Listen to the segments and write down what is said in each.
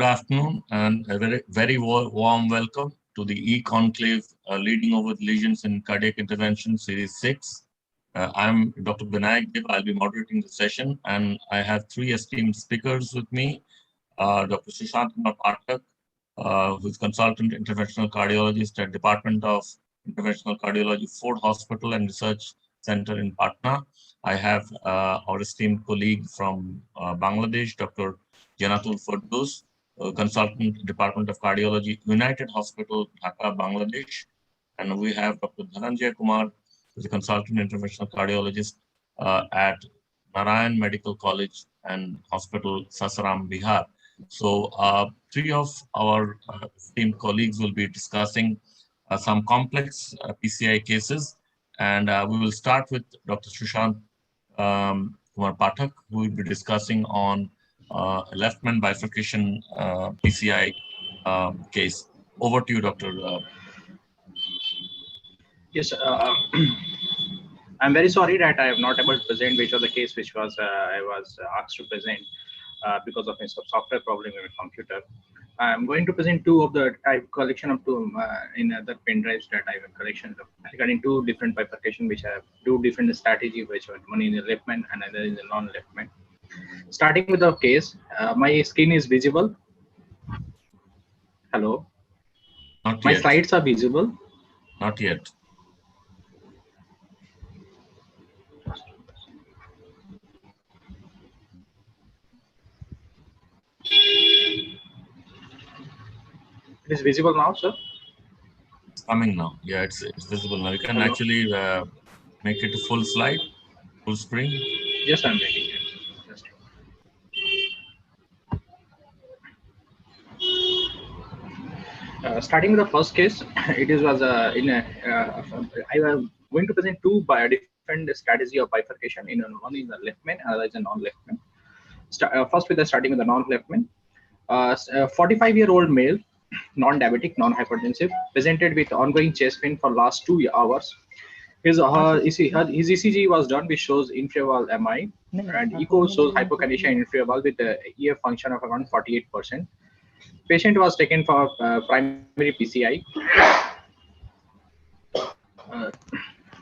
afternoon and a very warm welcome to the E-Conclave Leading Over Lesions in Cardiac Intervention Series 6. I'm Dr. Binayak Deb. I'll be moderating the session, and I have three esteemed speakers with me. Dr. Sushant Kumar Pathak, who is Consultant Interventional Cardiologist at Department of Interventional Cardiology, Ford Hospital and Research Center in Patna. I have our esteemed colleague from Bangladesh, Dr. Janatul Ferdous, Consultant Department of Cardiology, United Hospital, Dhaka, Bangladesh. And we have Dr. Dhananjay Kumar, who is a Consultant Interventional Cardiologist at Narayan Medical College and Hospital, Sasaram, Bihar. So three of our esteemed colleagues will be discussing some complex PCI cases. And we will start with Dr. Sushant Kumar Pathak, who will be discussing on left-man bifurcation PCI case. Over to you, Dr. Yes, I'm very sorry that I am not able to present which of the case which was I was asked to present because of a software problem in my computer. I'm going to present two of the collection of two in other pen drives that I have collection regarding two different bifurcation which have two different strategy, which one in the left man and another in the non-left man. Starting with the case, my screen is visible. Hello. Not my yet. Slides are visible. Not yet. It is visible now, sir. It's coming now. Yeah, it's visible now. You can actually make it a full slide, full screen. Yes, I'm making it. Starting with the first case, it was I was going to present two different strategy of bifurcation. One is the left man, another is a non-left man. First, starting with the non-left man. 45-year-old male, non-diabetic, non-hypertensive, presented with ongoing chest pain for last 2 hours. His ECG was done, which shows inferior valve MI, and echo shows hypokinesia in inferior valve with a EF function of around 48%. Patient was taken for primary PCI.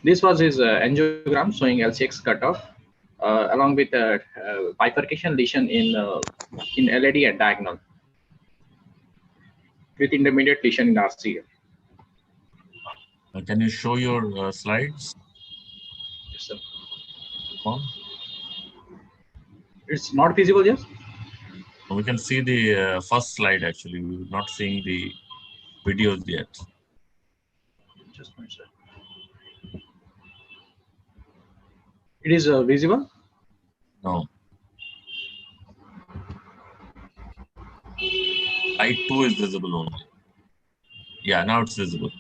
This was his angiogram showing LCX cutoff, along with a bifurcation lesion in LAD and diagonal, with intermediate lesion in RCA. Can you show your slides? Yes, sir. It's not visible, yes? We can see the first slide actually. We're not seeing the videos yet. Just one second. It is visible? No. Slide 2 is visible only. Yeah, now it's visible.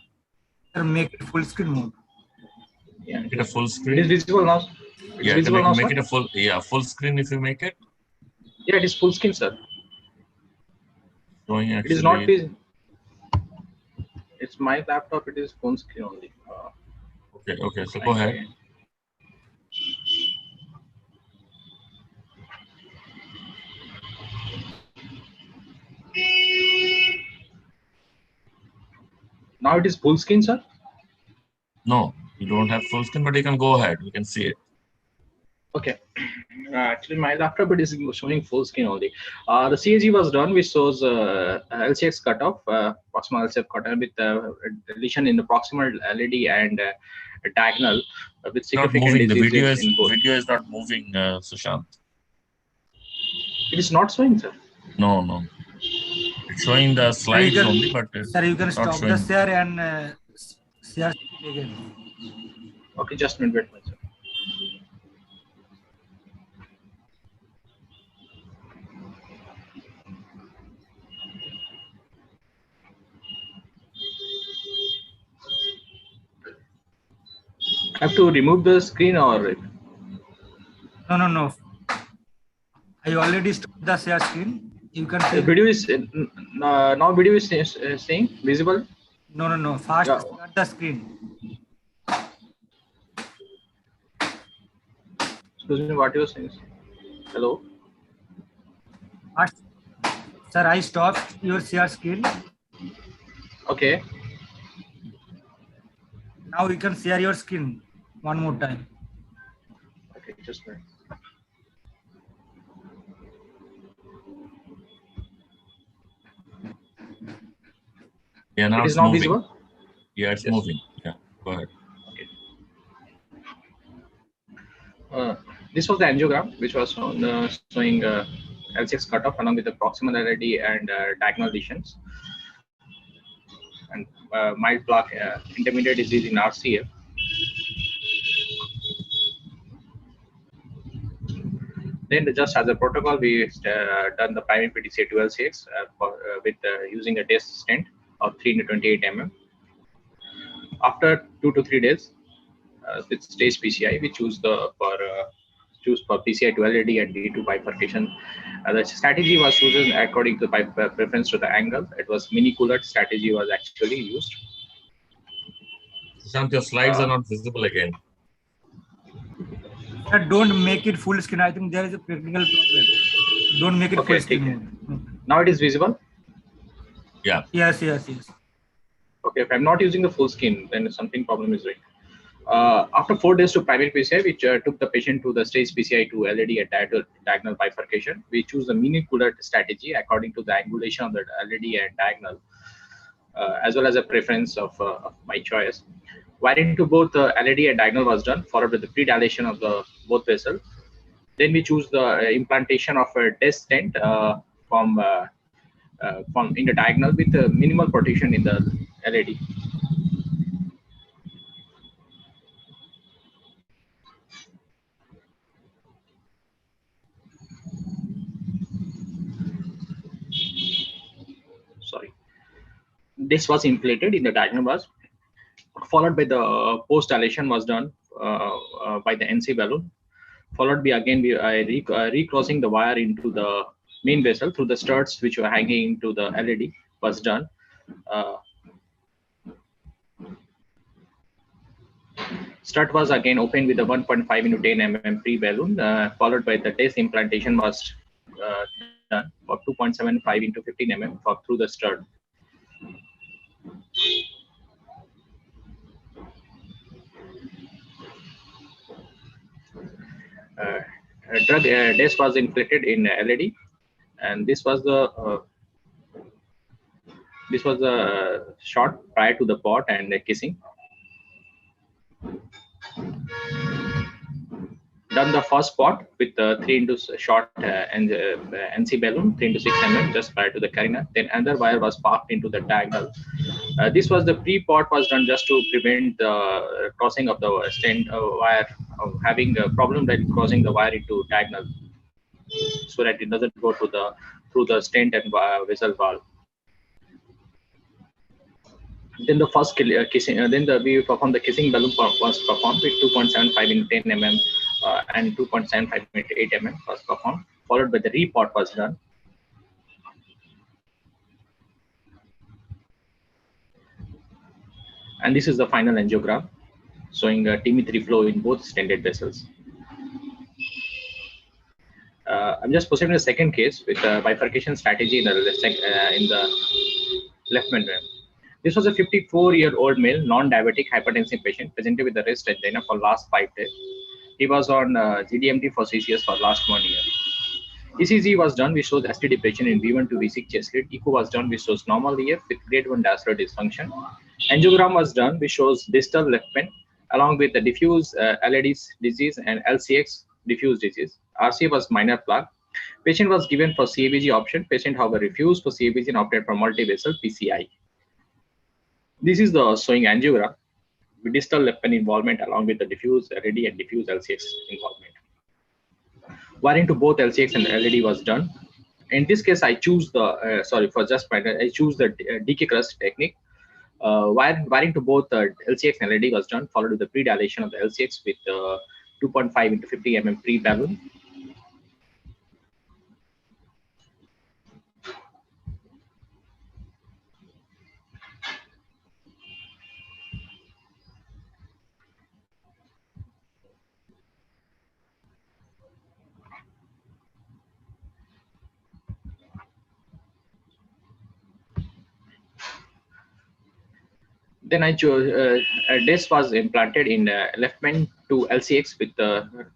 Make it full screen mode. Yeah, make it a full screen. It is visible now. It's yeah, visible now, make it a full screen if you make it. Yeah, it is full screen, sir. Showing actually. It is not visible. It's my laptop. It is full screen only. Okay. So go ahead. Now it is full screen, sir? No, you don't have full screen, but you can go ahead. You can see it. Okay. Actually, my laptop it is showing full screen only. The CAG was done, which shows LCX cutoff, proximal LCF cutoff with deletion in the proximal LAD and diagonal with significant diseases in both. The video is not moving, Sushant. It is not showing, sir. No. It's showing the slides only, but sir, you can stop the share and share again. Okay, just a minute, wait, sir. I have to remove the screen or? No. I already stopped the share screen. You can see. The video is now video is saying visible. No. Fast start the screen. Excuse me, what you are saying? Hello. Sir, I stopped your share screen. Okay. Now you can share your screen one more time. Okay, just a minute. Yeah, now It is it's now moving. visible? Yeah, it's Yes. moving. Yeah, go ahead. This was the angiogram, which was showing L6 cutoff along with the proximal LAD and diagonal lesions, and mild plaque intermediate disease in RCF. Then, just as a protocol, we done the primary PTCA 12/6 with using a test stent of 3 into 28 mm. After 2 to 3 days, with stage PCI, we choose for PCI to LAD and D2 bifurcation. The strategy was chosen according to preference to the angle. It was mini coulard strategy was actually used. Sushant, your slides are not visible again. Sir, don't make it full screen. I think there is a technical problem. Don't make it Okay, full screen mode. Now it is visible. Yeah. Yes. Okay, if I'm not using the full screen, then something problem is right. After 4 days to primary PCI, which took the patient to the stage PCI to LAD at diagonal bifurcation, we choose the mini coulard strategy according to the angulation of the LAD and diagonal, as well as a preference of my choice. Wiring to both LAD and diagonal was done, followed with the pre-dilation of the both vessels. Then we choose the implantation of a test stent from in the diagonal with minimal protection in the LAD. Sorry. This was inflated in the diagonal was followed by the post dilation was done by the NC balloon. Followed by again recrossing the wire into the main vessel through the studs which were hanging into the LED was done. Stud was again opened with a 1.5 into 10 mm pre-balloon, followed by the test implantation was done for 2.75 into 15 mm through the stud. Drug disc was inflated in LED, and this was the shot prior to the pot and the kissing. Done the first pot with 3 into short NC balloon 3 into 6 mm just prior to the carina. Then another wire was parked into the diagonal. This was the pre-pot was done just to prevent the crossing of the stent wire, having a problem that crossing the wire into diagonal, so that it doesn't go to the through the stent and vessel valve. Then the first kissing, we performed the kissing balloon was performed with 2.75 into 10 mm and 2.75 into 8 mm was performed, followed by the repot was done. And this is the final angiogram showing TME3 flow in both stented vessels. I'm just proceeding to the second case with bifurcation strategy in the left main. This was a 54-year-old male, non-diabetic hypertensive patient presented with the wrist angina for last 5 days. He was on GDMT for CCS for last 1 year. ECG was done, which shows ST depression in V1 to V6 chest lead. Echo was done, which shows normal EF with grade 1 diastolic dysfunction. Angiogram was done, which shows distal left main along with the diffuse LAD disease and LCX diffuse disease. RCA was minor plaque. Patient was given for CABG option. Patient, however, refused for CABG and opted for multivessel PCI. This is the showing angiogram with distal left main involvement along with the diffuse LAD and diffuse LCX involvement. Wiring to both LCX and LED was done. In this case, I choose the I choose the DK crust technique. Wiring to both LCX and LED was done, followed with the pre-dilation of the LCX with 2.5 into 50 mm pre-balloon. then I chose this was implanted in left main to LCX with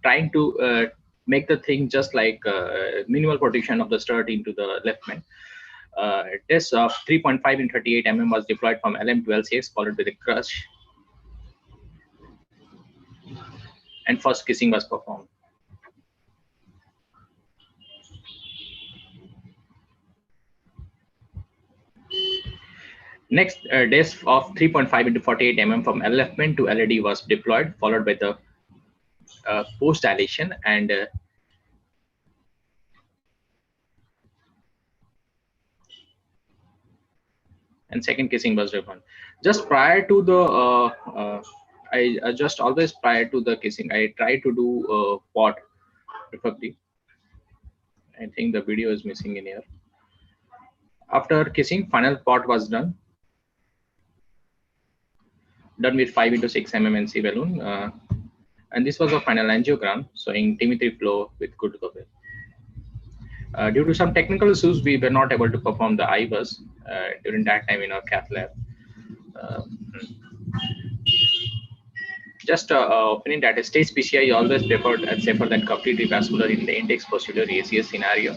trying to make the thing just like minimal protection of the stud into the left main. This of 3.5 in 38 mm was deployed from LM to LCX, followed with a crush, and first kissing was performed. Next, disc of 3.5 into 48 mm from left main to LED was deployed, followed by the post dilation and second kissing was done. Just prior to the I just always prior to the kissing, I try to do pot preferably. I think the video is missing in here. After kissing, final pot was done with 5 into 6 mm NC balloon, and this was a final angiogram showing T3 flow with good coverage. Due to some technical issues, we were not able to perform the IVAS during that time in our cath lab. Just opinion that a stage PCI is always preferred and safer than completely vascular in the index posterior ACS scenario.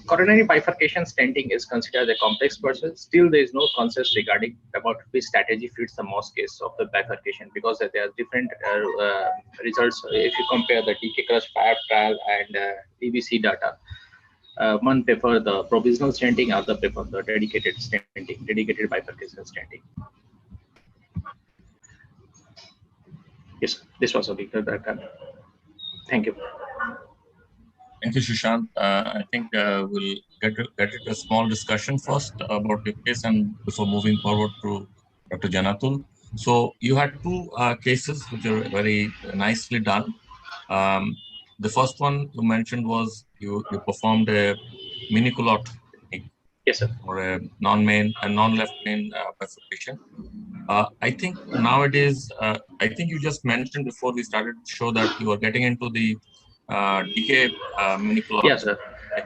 Coronary bifurcation stenting is considered a complex process. Still, there is no consensus regarding about which strategy fits the most case of the bifurcation, because there are different results. If you compare the DK Crush trial and EBC data, one prefer the provisional stenting, other prefer the dedicated stenting, dedicated bifurcation stenting. Yes, this was a big Thank you. Thank you, Sushant. I think we'll get it a small discussion first about your case and before moving forward to Dr. Janatul. So you had two cases which are very nicely done. The first one you mentioned was you performed a mini culotte technique. Yes, sir. Or a non-main and non-left main bifurcation. I think nowadays, I think you just mentioned before we started to show that you are getting into the DK mini culotte. Yes, sir.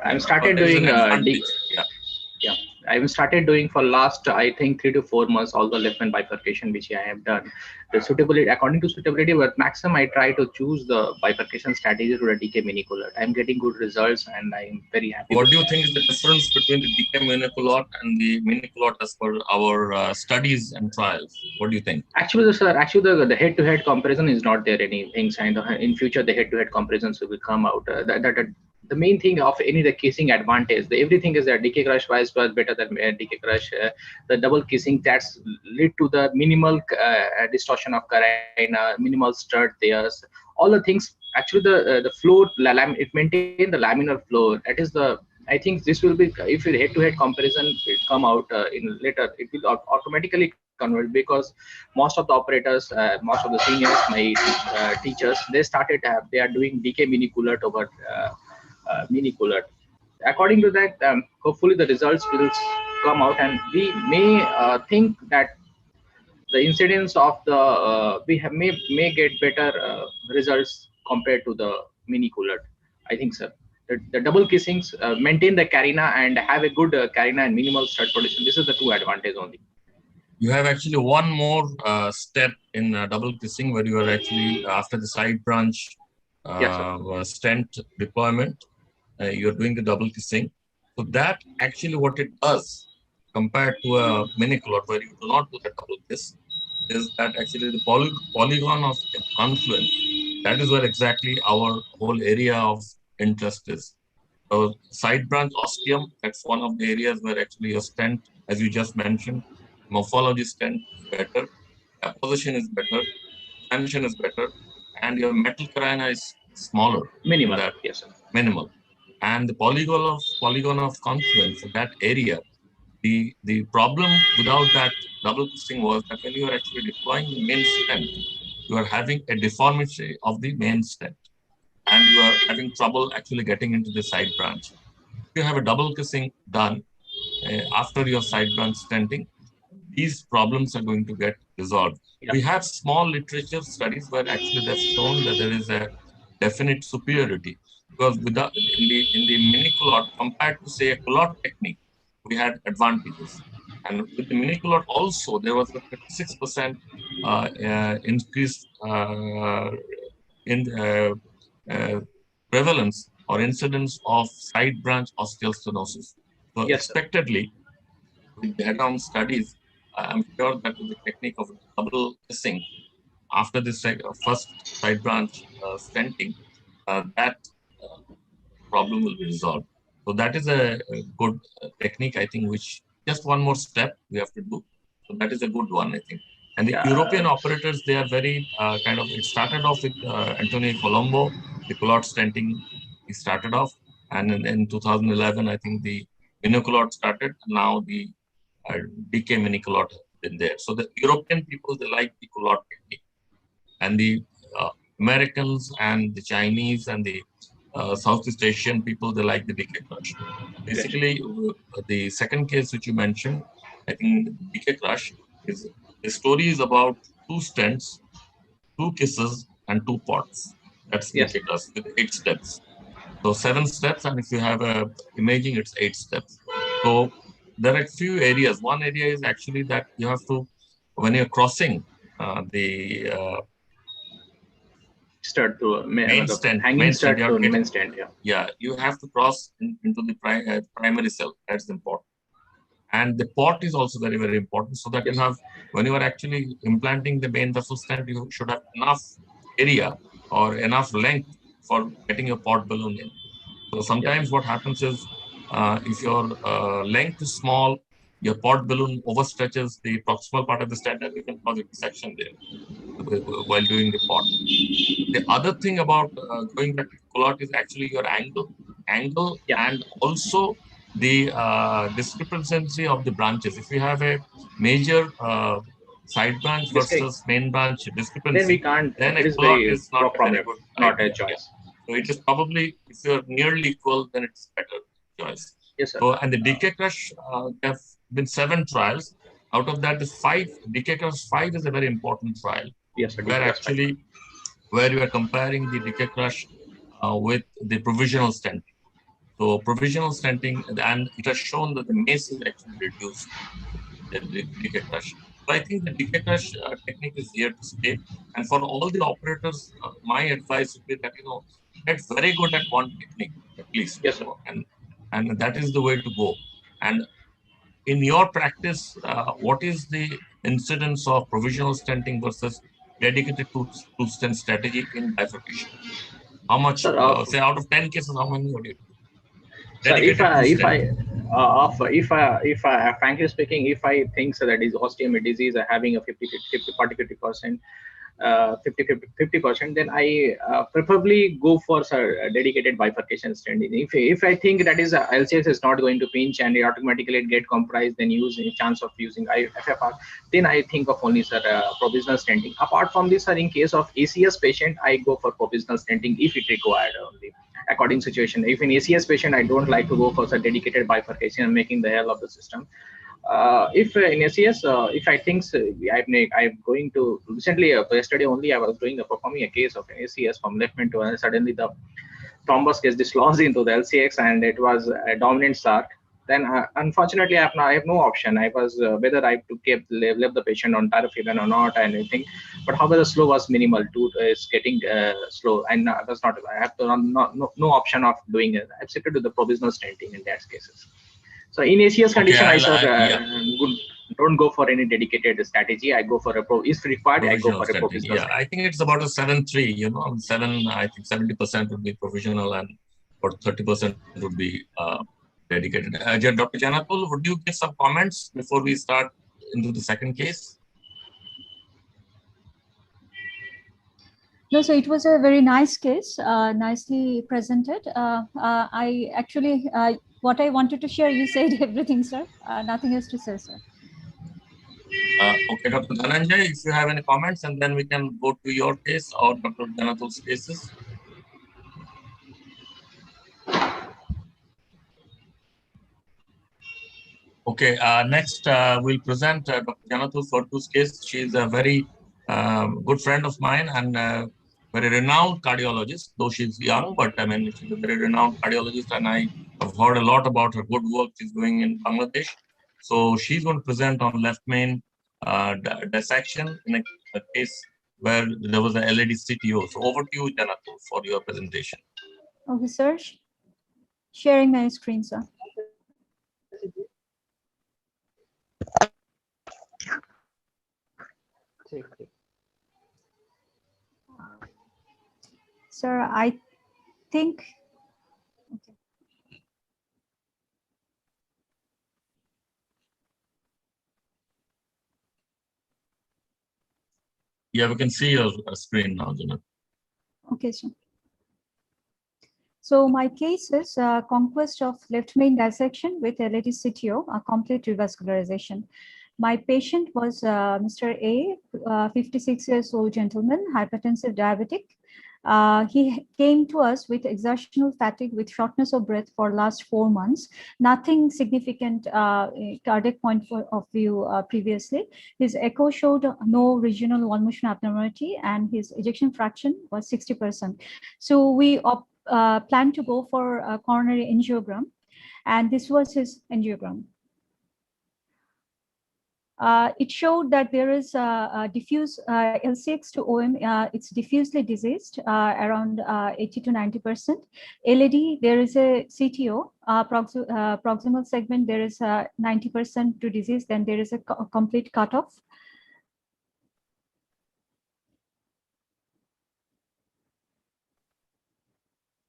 I'm started doing yeah. I've started doing for last, I think, 3 to 4 months, all the left main bifurcation which I have done. The suitability, according to suitability, but maximum I try to choose the bifurcation strategy to the DK mini culotte. I'm getting good results and I'm very happy. What do you think is the difference between the DK mini culotte and the mini culotte as per our studies and trials? What do you think? Actually, sir, the head-to-head comparison is not there anything. And in future, the head-to-head comparisons will come out. The main thing of any the kissing advantage, everything is that DK Crush was better than DK Crush. The double kissing that's lead to the minimal distortion of carina, minimal stud there. All the things. Actually, the flow, it maintain the laminar flow. That is the. I think this will be, if your head-to-head comparison will come out in later, it will automatically convert, because most of the operators, most of the seniors, my teachers, they are doing DK mini culotte over mini culotte. According to that, hopefully the results will come out, and we may think that the incidence of the may get better results compared to the mini culotte. I think, sir. The double kissings maintain the carina and have a good carina and minimal stud production. This is the two advantage only. You have actually one more step in double kissing, where you are actually after the side branch stent deployment, you're doing the double kissing. So that actually what it does compared to a mini culotte where you do not do the double kiss is that actually the polygon of confluence, that is where exactly our whole area of interest is. So side branch ostium, that's one of the areas where actually your stent, as you just mentioned, morphology stent is better, position is better, expansion is better, and your metal carina is smaller. Minimal. Yes, sir. Minimal. And the polygon of confluence, that area, the problem without that double kissing was that when you are actually deploying the main stent, you are having a deformity of the main stent, and you are having trouble actually getting into the side branch. If you have a double kissing done after your side branch stenting, these problems are going to get resolved. Yeah. We have small literature studies where actually they've shown that there is a definite superiority, because in the mini culotte compared to say a culotte technique, we had advantages. And with the miniculot also, there was a 56% increase in prevalence or incidence of side branch osteostenosis. So Yes, sir. expectedly, with the head-on studies, I'm sure that with the technique of double kissing, after this first side branch stenting, that problem will be resolved. So that is a good technique, I think, which just one more step we have to do. So that is a good one, I think. And the European operators, they are very it started off with Antonio Colombo, the culotte stenting, he started off. And in 2011, I think the miniculotte started. Now the DK miniculotte has been there. So the European people, they like the culotte technique. And the Americans and the Chinese and the Southeast Asian people, they like the DK crush. Basically, the second case which you mentioned, I think DK crush is the story is about 2 stents, 2 kisses, and 2 pots. That's DK crush with 8 steps. So 7 steps, and if you have a imaging, it's 8 steps. So there are a few areas. One area is actually that you have to, when you're crossing the stud to main stent, hanging stud to main main stent. Yeah, you have to cross into the primary cell. That's important. And the pot is also very, very important, so that you have, when you are actually implanting the main vessel stent, you should have enough area or enough length for getting your pot balloon in. So sometimes what happens is, if your length is small, your pot balloon overstretches the proximal part of the stent, and you can cause a dissection there while doing the pot. The other thing about going back to culotte is actually your angle, and also the discrepancy of the branches. If you have a major side branch versus main branch discrepancy, then we can't. Then it a is culotte very is not a very good not idea. a choice. So it is probably, if you're nearly equal, then it's better choice. Yes, sir. So, and the DK crush, there have been 7 trials. Out of that, the 5 DK crush 5 is a very important trial. Yes, sir. Where you are comparing the DK crush with the provisional stenting. So provisional stenting, and it has shown that the MACE is actually reduced, the DK crush. So I think the DK crush technique is here to stay. And for all the operators, my advice would be that, get very good at one technique, at least. Yes, sir. And that is the way to go. And in your practice, what is the incidence of provisional stenting versus dedicated to stent strategy in bifurcation? How much, say out of 10 cases, how many would you do? So if I frankly speaking, if I think so that is osteomy disease having a 50%, 50%, then I preferably go for dedicated bifurcation stenting. If I think that is LCS is not going to pinch and automatically get compressed, then use a chance of using FFR, then I think of only provisional stenting. Apart from this, in case of ACS patient, I go for provisional stenting if it required only, according situation. If in ACS patient, I don't like to go for dedicated bifurcation and making the hell of the system. If in ACS, if I think I'm going to recently, yesterday only, I was performing a case of an ACS from left main to, and suddenly the thrombus gets dislodged into the LCX, and it was a dominant start. Then unfortunately, I have no option. I was whether I have to left the patient on tirofiban or not, and anything. But however, the slow was minimal. Is getting slow, and I was not. I have to no option of doing it. I've shifted to the provisional stenting in that cases. So in ACS condition, don't go for any dedicated strategy. I go for if required, I go for a provisional. Yeah, I think it's about a 7-3. 7. I think 70% would be provisional, and about 30% would be dedicated. Dr. Janatul, would you give some comments before we start into the second case? No, so it was a very nice case, nicely presented. I actually, what I wanted to share, you said everything, sir. Nothing else to say, sir. Okay, Dr. Dhananjay, if you have any comments, and then we can go to your case or Dr. Janatul's cases. Okay, next we'll present Dr. Janatul Fortu's case. She is a very good friend of mine and very renowned cardiologist, though she's young, but I mean, she's a very renowned cardiologist, and I have heard a lot about her good work she's doing in Bangladesh. So she's going to present on left main dissection in a case where there was a LED CTO. So over to you, Janatu, for your presentation. Okay, sir. Sharing my screen, sir. Sir, I think. Okay. Yeah, we can see your screen now, Janatu. Okay, sir. So my case is conquest of left main dissection with LED CTO, a complete revascularization. My patient was Mr. A, 56 years old gentleman, hypertensive diabetic. He came to us with exertional fatigue with shortness of breath for last 4 months. Nothing significant cardiac point of view previously. His echo showed no regional wall motion abnormality and his ejection fraction was 60%. So we plan to go for a coronary angiogram, and this was his angiogram. It showed that there is a diffuse L6 to OM. It's diffusely diseased, around 80 to 90%. LED, there is a CTO, proximal segment, there is 90% to disease, then there is a complete cutoff.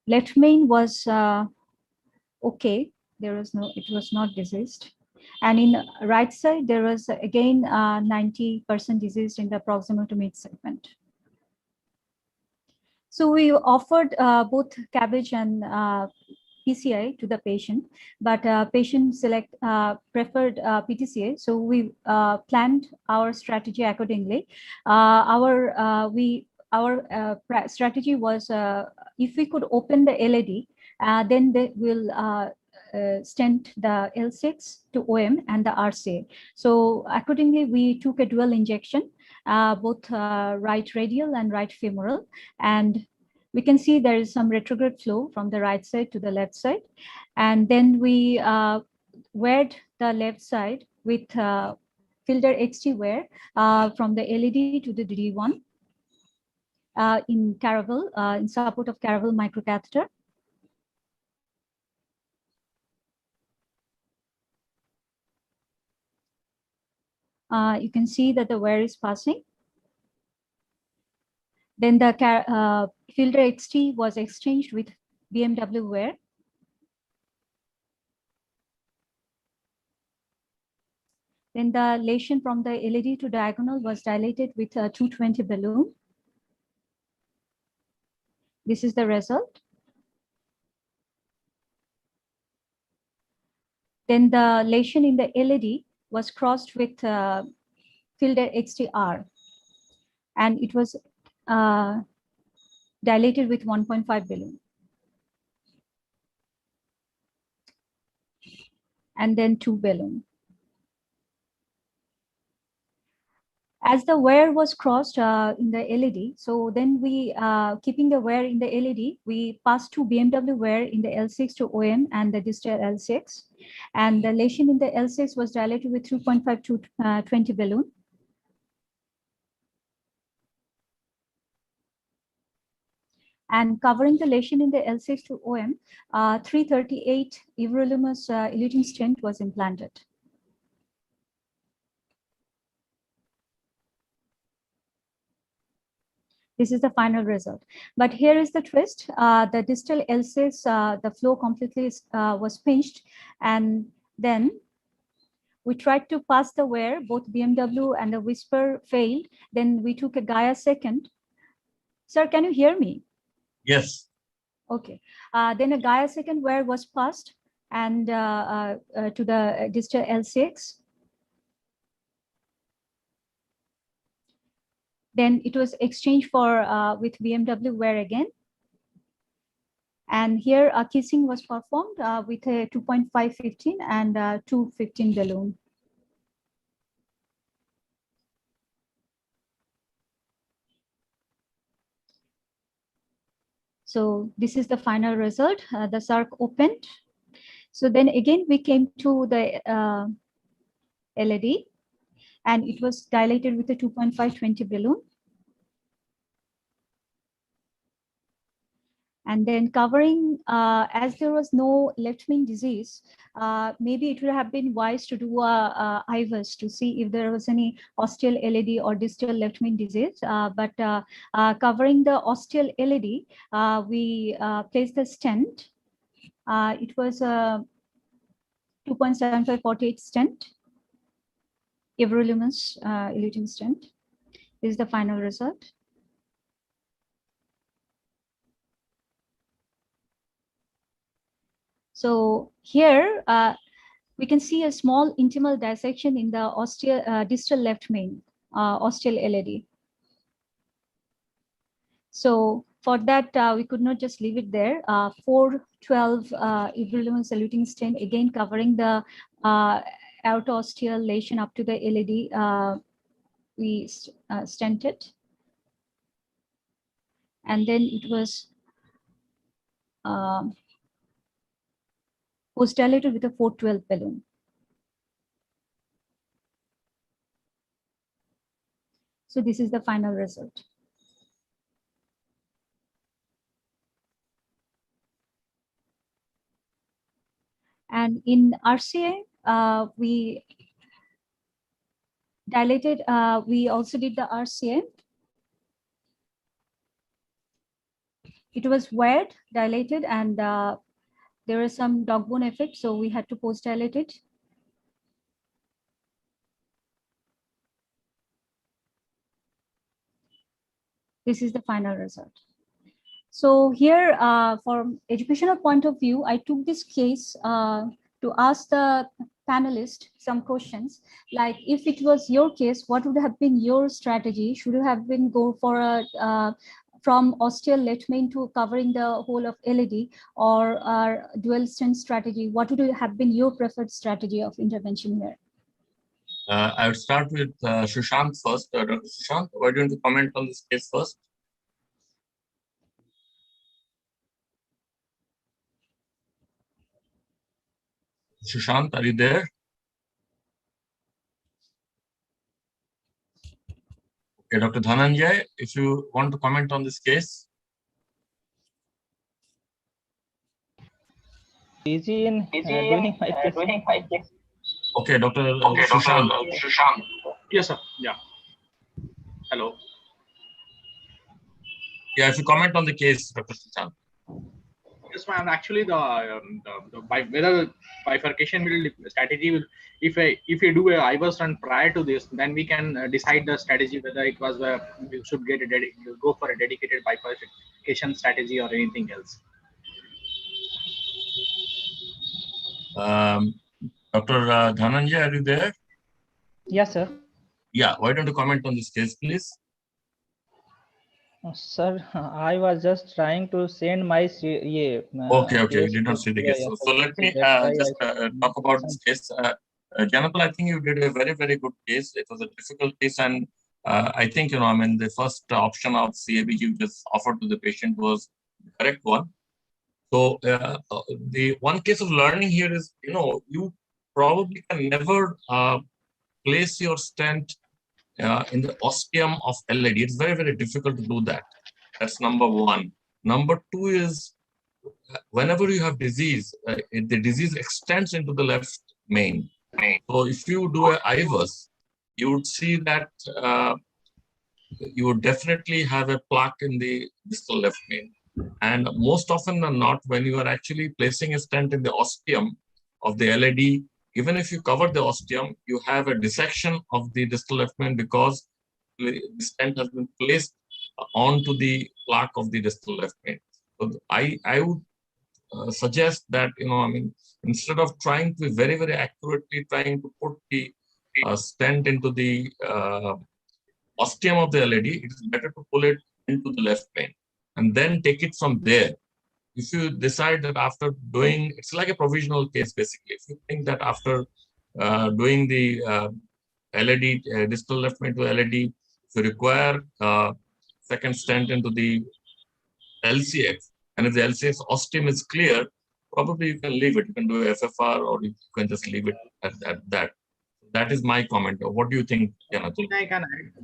Left main was okay. There was no, it was not diseased. And in right side, there was again 90% diseased in the proximal to mid segment. So we offered both cabbage and PCI to the patient, but patient preferred PTCA. So we planned our strategy accordingly. Our strategy was if we could open the LED, then they will stent the L6 to OM and the RCA. So accordingly, we took a dual injection, both right radial and right femoral, and we can see there is some retrograde flow from the right side to the left side. And then we weared the left side with filter XT wear from the LED to the DD1 in Caravel, in support of Caravel microcatheter. You can see that the wear is passing. Then the filter XT was exchanged with BMW wear. Then the lesion from the LED to diagonal was dilated with a 220 balloon. This is the result. Then the lesion in the LED was crossed with filter XTR, and it was dilated with 1.5 balloon. And then 2 balloon. As the wear was crossed in the LED, so then we, keeping the wear in the LED, we passed to BMW wear in the L6 to OM and the distal L6. And the lesion in the L6 was dilated with 2.5 to 20 balloon. And covering the lesion in the L6 to OM, 338 everolimus eluting stent was implanted. This is the final result. But here is the twist. The distal L6, the flow completely was pinched. And then we tried to pass the wear, both BMW and the whisper failed. Then we took a Gaia second. Sir, can you hear me? Yes. Okay. Then a Gaia second wear was passed and to the distal L6. Then it was exchanged for with BMW wear again. And here a kissing was performed with a 2.515 and 215 balloon. So this is the final result. The sarc opened. So then again, we came to the LED, and it was dilated with a 2.520 balloon. And then covering, as there was no left main disease, maybe it would have been wise to do a IVUS to see if there was any ostial LED or distal left main disease. But covering the ostial LED, we placed the stent. It was a 2.7548 stent, everolimus eluting stent. This is the final result. So here we can see a small intimal dissection in the distal left main, ostial LED. So for that, we could not just leave it there. 412 everolimus eluting stent, again covering the aortosteal lesion up to the LED, we stented. And then it was dilated with a 412 balloon. So this is the final result. And in RCA, we dilated, we also did the RCA. It was wet, dilated, and there was some dog bone effect, so we had to post-dilate it. This is the final result. So here, from educational point of view, I took this case to ask the panelists some questions, like if it was your case, what would have been your strategy? Should you have been go for a from ostial left main to covering the whole of LED, or dual stent strategy? What would have been your preferred strategy of intervention here? I would start with Sushant first. Dr. Sushant, why don't you comment on this case first? Sushant, are you there? Okay, Dr. Dhananjay, if you want to comment on this case. Busy in doing my case. Okay, Dr. Sushant. Yes, sir. Yeah. Hello. Yeah, if you comment on the case, Dr. Sushant. Yes, ma'am. Actually, whether bifurcation strategy will, if we do a IVUS run prior to this, then we can decide the strategy whether it was we should go for a dedicated bifurcation strategy or anything else. Dr. Dhananjay, are you there? Yes, sir. Yeah, why don't you comment on this case, please? Sir, I was just trying to send my Okay, you did not see the case. So let me just talk about this case. Janapal, I think you did a very, very good case. It was a difficult case, and I think, I mean, the first option of CAB you just offered to the patient was the correct one. So the one case of learning here is, you probably can never place your stent in the ostium of LED. It's very, very difficult to do that. That's number one. Number two is, whenever you have disease, the disease extends into the left main. So if you do an IVUS, you would see that you would definitely have a plaque in the distal left main. And most often than not, when you are actually placing a stent in the ostium of the LED, even if you cover the ostium, you have a dissection of the distal left main because the stent has been placed onto the plaque of the distal left main. So I would suggest that, I mean, instead of trying to very, very accurately trying to put the stent into the ostium of the LED, it is better to pull it into the left main and then take it from there. If you decide that after doing, it's like a provisional case basically. If you think that after doing the LED, distal left main to LED, if you require second stent into the LCX, and if the LCX ostium is clear, probably you can leave it. You can do FFR, or you can just leave it at that. That is my comment. What do you think, Janatu?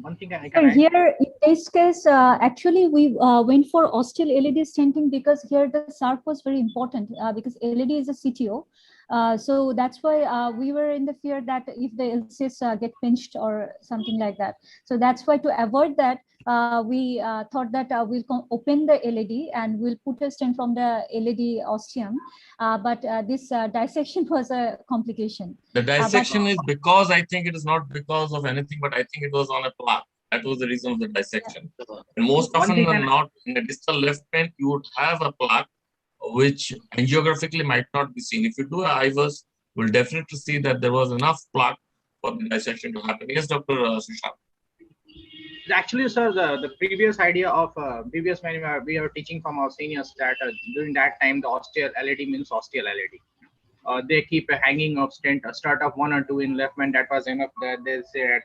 One thing I So can add. here in this case, actually we went for ostial LED stenting because here the SARC was very important because LED is a CTO. So that's why we were in the fear that if the LCS get pinched or something like that. So that's why to avoid that, we thought that we'll open the LED and we'll put a stent from the LED ostium. But this dissection was a complication. The dissection is because I think it is not because of anything, but I think it was on a plaque. That was the reason of the dissection. And most often than not, in a distal left vein, you would have a plaque which angiographically might not be seen. If you do an IVUS, you will definitely see that there was enough plaque for the dissection to happen. Yes, Dr. Sushant. Actually, sir, the previous idea of previous when we are teaching from our seniors that during that time the ostial LED means ostial LED. They keep a hanging of stent, a start of 1 or 2 in left man. That was enough. That they say at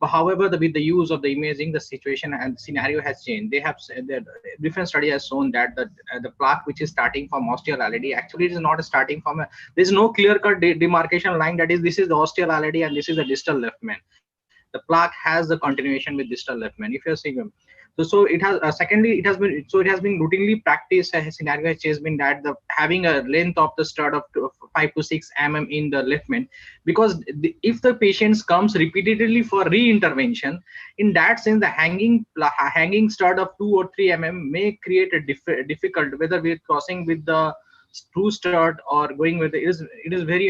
but however, with the use of the imaging, the situation and scenario has changed. They have the different study has shown that the plaque which is starting from ostial LED actually it is not starting from a. There is no clear-cut demarcation line that is this is the ostial LED and this is the distal left man. The plaque has the continuation with distal left man. If you're seeing them. So it has secondly it has been routinely practiced. A scenario has been that the having a length of the stud of 5 to 6 mm in the left main, because if the patient comes repeatedly for re-intervention, in that sense the hanging stud of 2 or 3 mm may create a difficult whether we're crossing with the true stud or going with it is very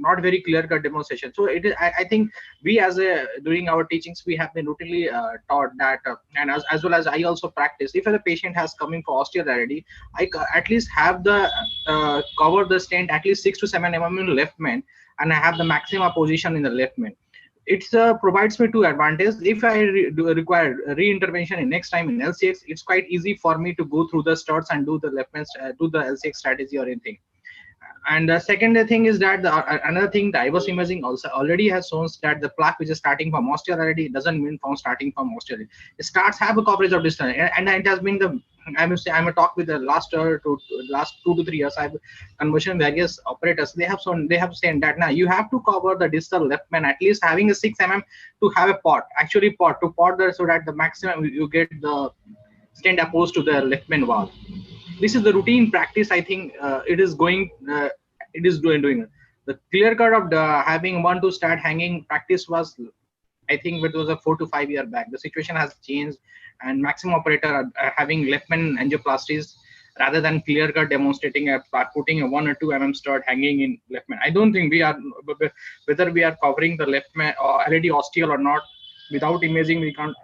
not very clear cut demonstration. So it is I think we as a during our teachings we have been routinely taught that and as well as I also practice if the patient has coming for osteoarthritis, I at least have the cover the stent at least 6 to 7 mm in left main and I have the maxima position in the left main. It provides me two advantages. If I require re-intervention in next time in LCX, it's quite easy for me to go through the studs and do the left main, do the LCX strategy or anything. And the second thing is that another thing, the IVUS imaging also already has shown that the plaque which is starting from osteoarthritis doesn't mean from starting from osteoarthritis. It starts have a coverage of distance, and it has been the I'm a talk with the last 2 to 3 years. I've conversion various operators. They have said that now you have to cover the distal left main at least having a 6 mm to have a pot there so that the maximum you get the stent opposed to the left main wall. This is the routine practice. I think it is doing the clear cut of the having one to start hanging practice was I think it was a 4 to 5 year back. The situation has changed and maximum operator are having left main angioplasties rather than clear cut demonstrating putting a 1 or 2 mm stud hanging in left main. I don't think we are whether we are covering the left main or LED ostial or not without imaging we can't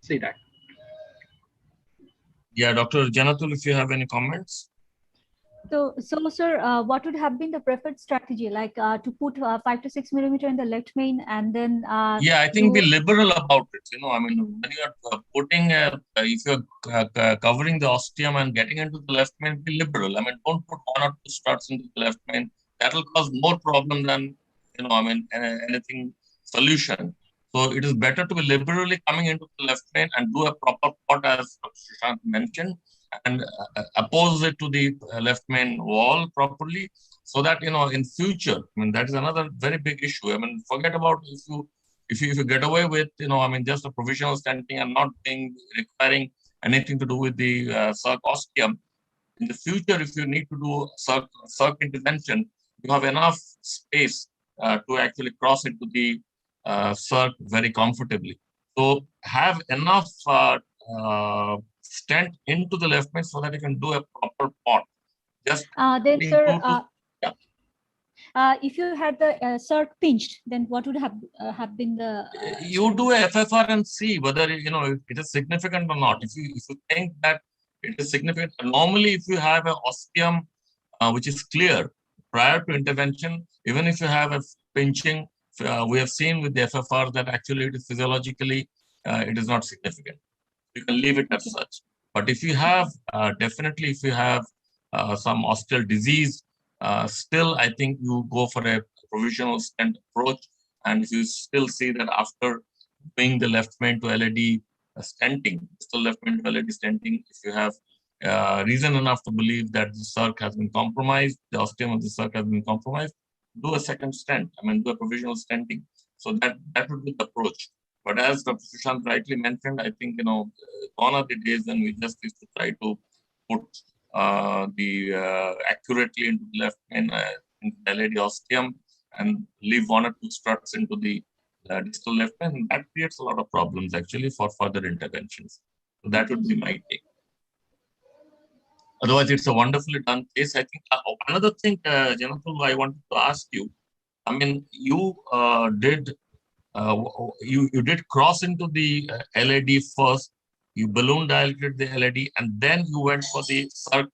see that. Yeah, Dr. Janatul, if you have any comments. So sir, what would have been the preferred strategy, like to put 5 to 6 millimeter in the left main and then? Yeah, I think be liberal about it. You know, I mean, when you are putting, if you're covering the ostium and getting into the left main, be liberal. I mean, don't put 1 or 2 studs into the left main. That will cause more problem than, you know, I mean, anything solution. So it is better to be liberally coming into the left main and do a proper pot as Dr. Sushant mentioned, and oppose it to the left main wall properly, so that you know in future. I mean that is another very big issue. I mean forget about if you get away with you know I mean just a provisional stenting and not requiring anything to do with the circ ostium. In the future, if you need to do circ intervention, you have enough space to actually cross into the circ very comfortably. So have enough stent into the left main so that you can do a proper pot. Just then sir, if you had the circ pinched, then what would have been the? You do a FFR and see whether you know it is significant or not. If you think that it is significant, normally if you have an ostium which is clear prior to intervention, even if you have a pinching, we have seen with the FFR that actually it is physiologically it is not significant. You can leave it as such. But if you have, definitely if you have some osteal disease, still I think you go for a provisional stent approach. And if you still see that after doing the left main to LED stenting, still left main to LED stenting, if you have reason enough to believe that the circ has been compromised, the ostium of the circ has been compromised, do a second stent. I mean, do a provisional stenting. So that would be the approach. But as Dr. Sushant rightly mentioned, I think, gone are the days when we just used to try to put accurately into the left main into the LAD ostium and leave one or two struts into the distal left main. And that creates a lot of problems actually for further interventions. So that would be my take. Otherwise, it's a wonderfully done case. I think another thing, Janatul, I wanted to ask you. I mean, you did cross into the LAD first. You balloon dilated the LAD, and then you went for the circ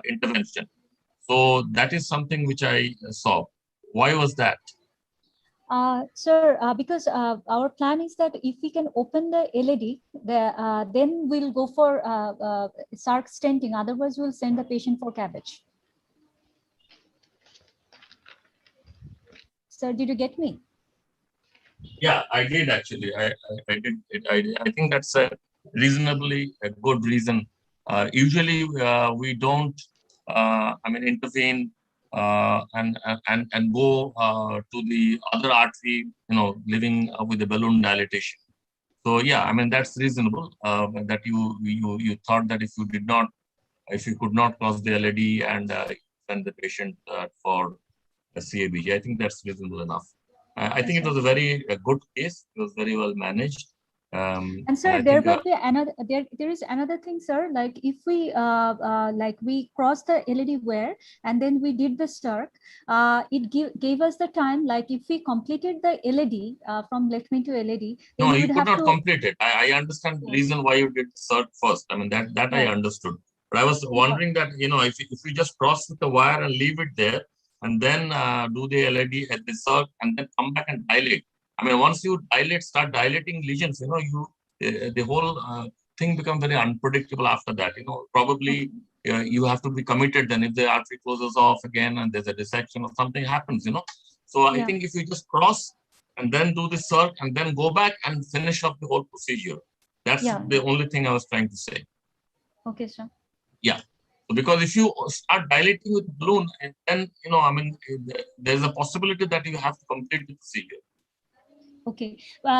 intervention. So that is something which I saw. Why was that? Sir, because our plan is that if we can open the LAD, then we'll go for sarc stenting. Otherwise, we'll send the patient for cabbage. Sir, did you get me? Yeah, I did actually. I did it. I think that's a reasonably a good reason. Usually, we don't. Intervene and go to the other artery. Living with the balloon dilatation. So yeah, I mean that's reasonable. That you thought that if you could not cross the LAD and send the patient for a CABG, I think that's reasonable enough. I think it was a good case. It was very well managed. And sir, there will be another. There is another thing, sir. Like if we we crossed the LAD wear and then we did the circ, it gave us the time. Like if we completed the LAD from left main to LAD, no, you could not complete it. I understand the reason why you did circ first. I mean that right. I understood. But I was wondering that if you just cross with the wire and leave it there, and then do the LAD at the circ and then come back and dilate. I mean, once you start dilating lesions, the whole thing becomes very unpredictable after that. Probably you have to be committed then if the artery closes off again and there's a dissection or something happens, So I think if you just cross and then do the circ and then go back and finish up the whole procedure. That's the only thing I was trying to say. Okay, sir. Yeah. So because if you start dilating with balloon, and then, there's a possibility that you have to complete the procedure. Okay.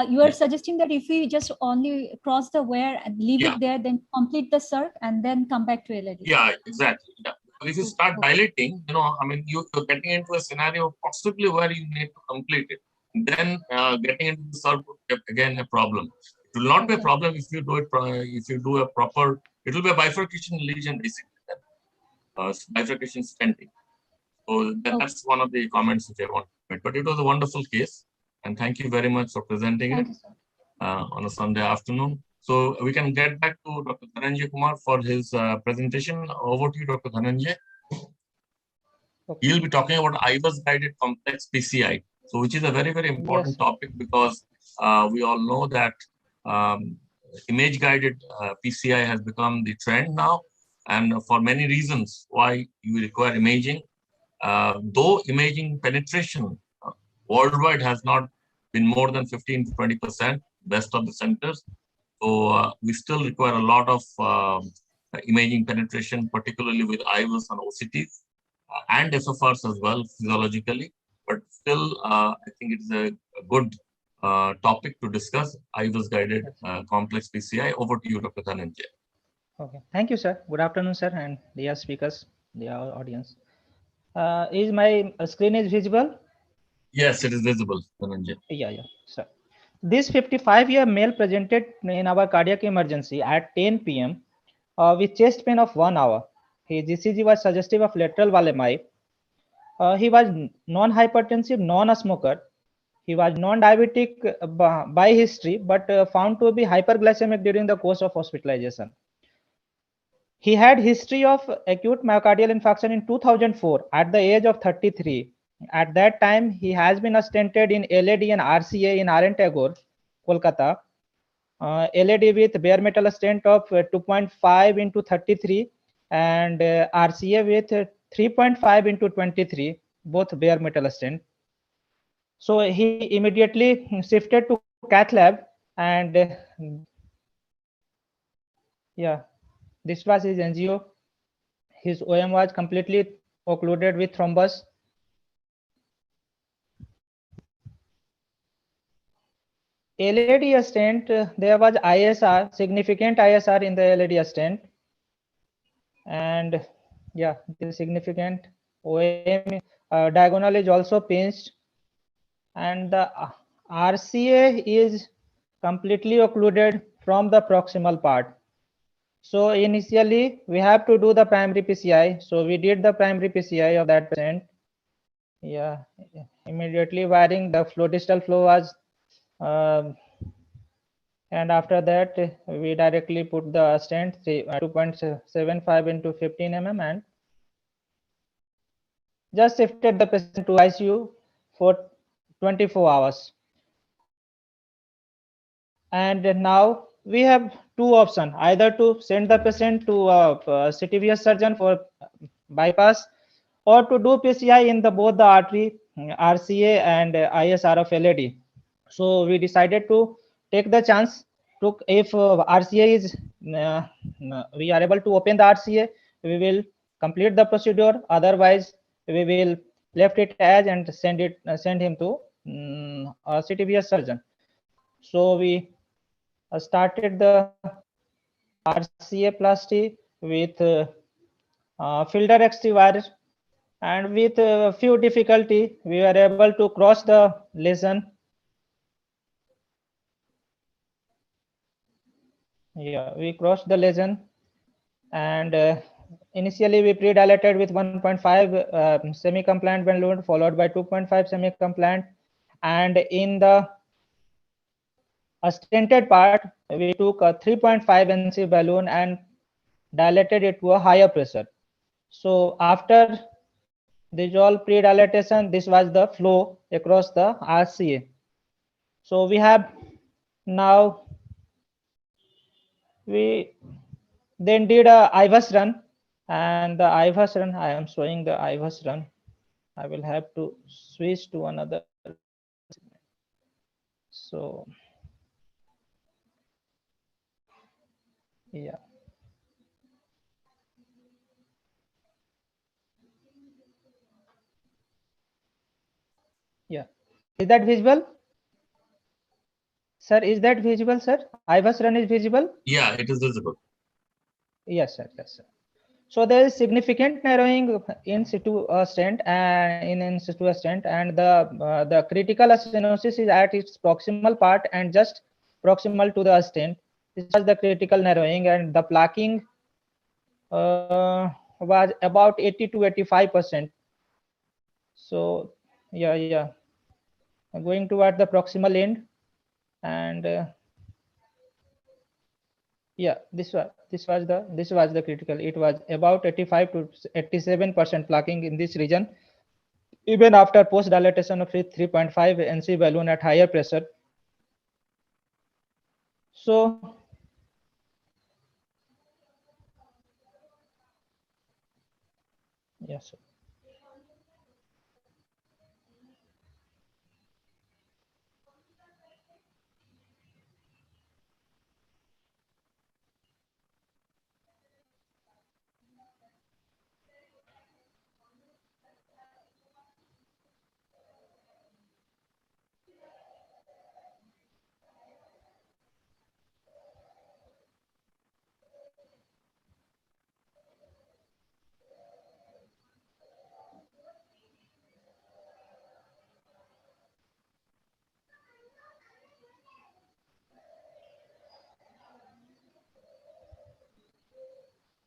You are suggesting that if we just only cross the wear and leave it there, then complete the circ and then come back to LAD. Yeah, exactly. Yeah. But if you start dilating, you're getting into a scenario possibly where you need to complete it. Then getting into the circ again a problem. It will not be a problem if you do it. If you do a proper, it will be a bifurcation lesion basically. Bifurcation stenting. So that's one of the comments which I want to make. But it was a wonderful case. And thank you very much for presenting it on a Sunday afternoon. So we can get back to Dr. Dhananjay Kumar for his presentation. Over to you, Dr. Dhananjay. Okay. He'll be talking about IVUS-guided complex PCI, so which is a very, very important topic because we all know that image-guided PCI has become the trend now, and for many reasons why you require imaging. Though imaging penetration worldwide has not been more than 15 to 20%, best of the centers. So we still require a lot of imaging penetration, particularly with IVUS and OCTs and FFRs as well, physiologically. But still, I think it's a good topic to discuss, IVUS-guided complex PCI. Over to you, Dr. Dhananjay. Okay, thank you, sir. Good afternoon, sir, and dear speakers, dear audience. Is my screen is visible? Yes, it is visible, Dhananjay. Yeah, sir. This 55-year male presented in our cardiac emergency at 10 p.m. With chest pain of 1 hour. His ECG was suggestive of lateral valve MI. He was non-hypertensive, non-smoker. He was non-diabetic by history, but found to be hyperglycemic during the course of hospitalization. He had history of acute myocardial infarction in 2004 at the age of 33. At that time, he has been stented in LAD and RCA in RN Tagore, Kolkata. LAD with bare metal stent of 2.5 into 33 and RCA with 3.5 into 23, both bare metal stent. So he immediately shifted to cath lab and this was his angio. His OM was completely occluded with thrombus. LED stent, there was ISR, significant ISR in the LED stent. And yeah, the significant OM diagonal is also pinched. And the RCA is completely occluded from the proximal part. So initially we have to do the primary PCI. So we did the primary PCI of that patient. Yeah, immediately wiring the flow, distal flow was, and after that we directly put the stent 2.75 into 15 mm and just shifted the patient to ICU for 24 hours. And now we have two options, either to send the patient to a CTVS surgeon for bypass, or to do PCI in the both the artery, RCA and ISR of LED. So we decided to take the chance. If RCA is we are able to open the RCA, we will complete the procedure. Otherwise, we will left it as and send him to a CTVS surgeon. So we started the RCA plasty with filter XT wire, and with a few difficulty we were able to cross the lesion. Yeah, we crossed the lesion, and initially we pre-dilated with 1.5 semi-compliant balloon followed by 2.5 semi-compliant, and in the stented part we took a 3.5 NC balloon and dilated it to a higher pressure. So after this all pre-dilatation, this was the flow across the RCA. So we have now, we then did a IVAS run, and the IVAS run, I am showing the IVAS run. I will have to switch to another. So yeah. Yeah. Is that visible? Sir, is that visible, sir? IVAS run is visible? Yeah, it is visible. Yes, sir. Yes, sir. So there is significant narrowing in situ stent and in situ stent, and the critical stenosis is at its proximal part and just proximal to the stent. This was the critical narrowing, and the plaquing was about 80 to 85%. So yeah, going toward the proximal end, and yeah, this was the critical. It was about 85 to 87% plaquing in this region, even after post dilatation of 3.5 NC balloon at higher pressure. So yes, sir.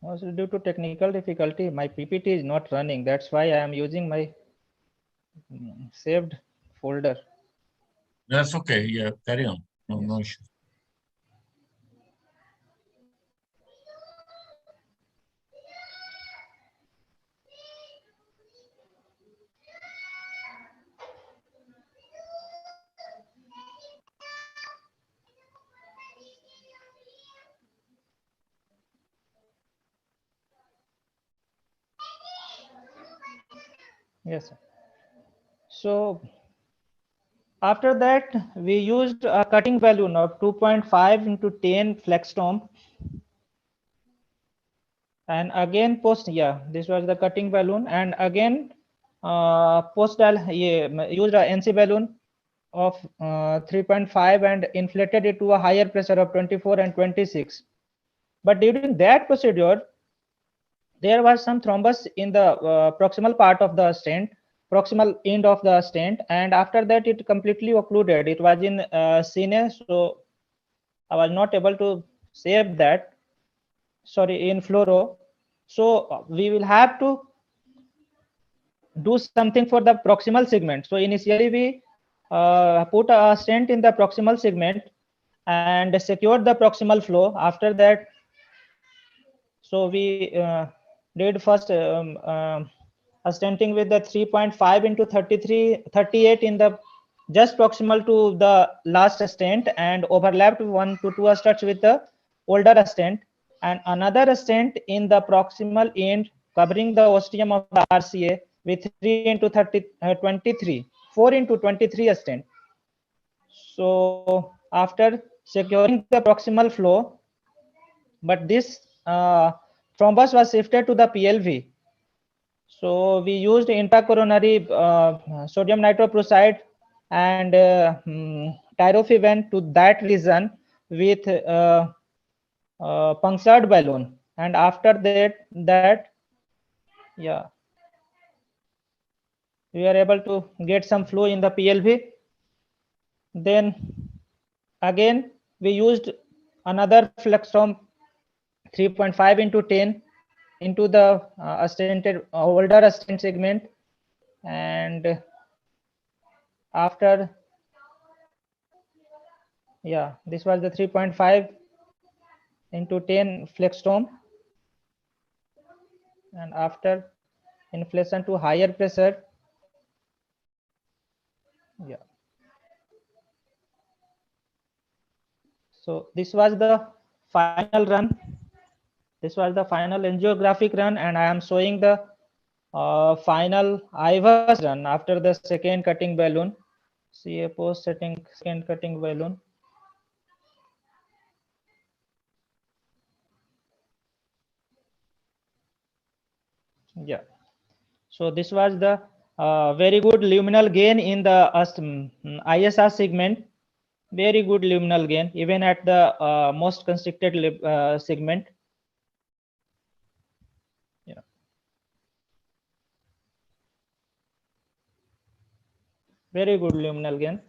Also, due to technical difficulty, my PPT is not running. That's why I am using my saved folder. That's okay. Yeah, carry on. No issue. Yes, sir. So after that, we used a cutting balloon of 2.5 into 10 flextome, and again this was the cutting balloon, and again used a NC balloon of 3.5 and inflated it to a higher pressure of 24 and 26. But during that procedure, there was some thrombus in the proximal part of the stent, proximal end of the stent, and after that it completely occluded. It was in cine, so I was not able to save that. Sorry, in fluoro. So we will have to do something for the proximal segment. So initially we put a stent in the proximal segment and secured the proximal flow. After that, so we did first a stenting with the 3.5 into 38 in the just proximal to the last stent, and overlapped 1 to 2 struts with the older stent, and another stent in the proximal end covering the ostium of the RCA with 3 into 23, 4 into 23 stent. So after securing the proximal flow, but this thrombus was shifted to the PLV. So we used intracoronary sodium nitroprusside and tyrofevan to that region with punctured balloon, and after that, yeah, we are able to get some flow in the PLV. Then again we used another flextome 3.5 into 10 into the stented older stent segment, and after, yeah, this was the 3.5 into 10 flextome, and after inflation to higher pressure, yeah. So this was the final run. This was the final angiographic run, and I am showing the final IVUS run after the second cutting balloon. See a post setting second cutting balloon. Yeah. So this was the very good luminal gain in the ISR segment. Very good luminal gain even at the most constricted segment. Yeah. Very good luminal gain.